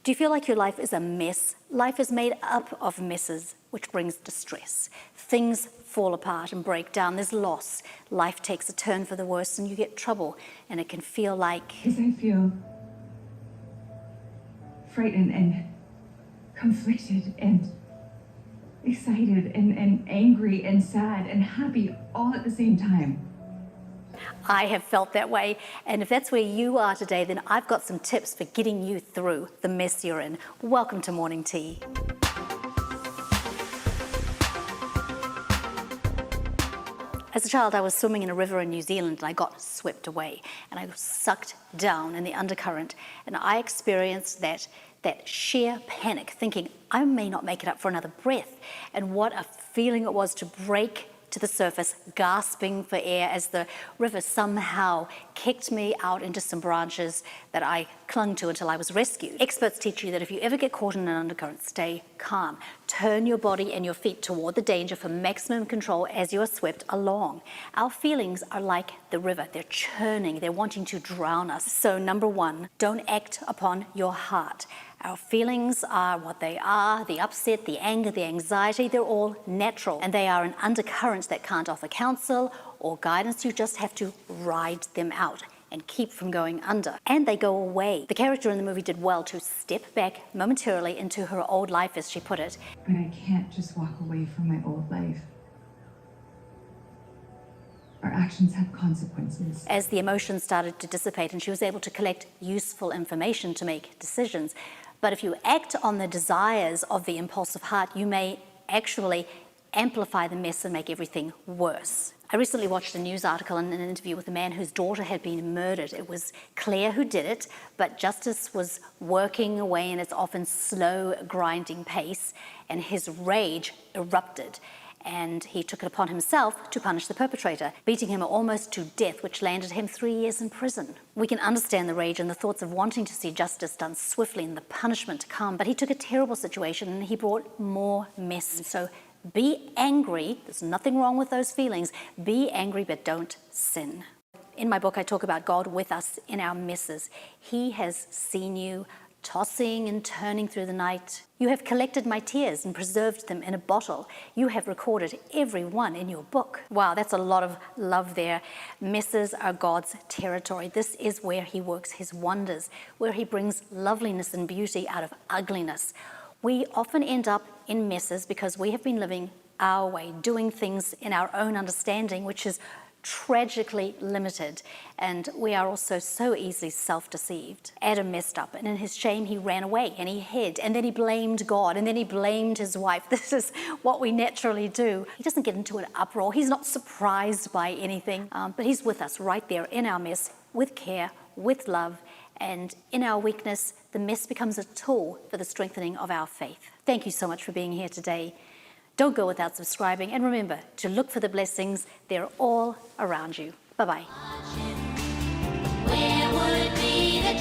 Do you feel like your life is a mess? Life is made up of messes, which brings distress. Things fall apart and break down. There's loss. Life takes a turn for the worse and you get trouble. And it can feel like... Because I feel frightened and conflicted and excited and angry and sad and happy all at the same time. I have felt that way, and if that's where you are today, then I've got some tips for getting you through the mess you're in. Welcome to Morning Tea. As a child, I was swimming in a river in New Zealand and I got swept away and I was sucked down in the undercurrent, and I experienced that sheer panic, thinking I may not make it up for another breath. And what a feeling it was to break to the surface, gasping for air as the river somehow kicked me out into some branches that I clung to until I was rescued. Experts teach you that if you ever get caught in an undercurrent, stay calm. Turn your body and your feet toward the danger for maximum control as you are swept along. Our feelings are like the river. They're churning. They're wanting to drown us. So number one, don't act upon your heart. Our feelings are what they are, the upset, the anger, the anxiety, they're all natural, and they are an undercurrent that can't offer counsel or guidance. You just have to ride them out and keep from going under. And they go away. The character in the movie did well to step back momentarily into her old life, as she put it. But I can't just walk away from my old life. Our actions have consequences. As the emotions started to dissipate and she was able to collect useful information to make decisions. But if you act on the desires of the impulsive heart, you may actually amplify the mess and make everything worse. I recently watched a news article and an interview with a man whose daughter had been murdered. It was clear who did it, but justice was working away in its often slow, grinding pace, and his rage erupted. And he took it upon himself to punish the perpetrator, beating him almost to death, which landed him 3 years in prison. We can understand the rage and the thoughts of wanting to see justice done swiftly and the punishment to come, but he took a terrible situation and he brought more mess. So be angry. There's nothing wrong with those feelings. Be angry, but don't sin. In my book, I talk about God with us in our messes. He has seen you tossing and turning through the night. You have collected my tears and preserved them in a bottle. You have recorded every one in your book. Wow, that's a lot of love there. Messes are God's territory. This is where he works his wonders, where he brings loveliness and beauty out of ugliness. We often end up in messes because we have been living our way, doing things in our own understanding, which is tragically limited, and we are also so easily self-deceived. Adam messed up, and in his shame he ran away and he hid, and then he blamed God, and then he blamed his wife. This is what we naturally do. He doesn't get into an uproar. He's not surprised by anything, but he's with us right there in our mess, with care, with love, and in our weakness, the mess becomes a tool for the strengthening of our faith. Thank you so much for being here today. Don't go without subscribing, and remember to look for the blessings. They're all around you. Bye-bye. Where would be the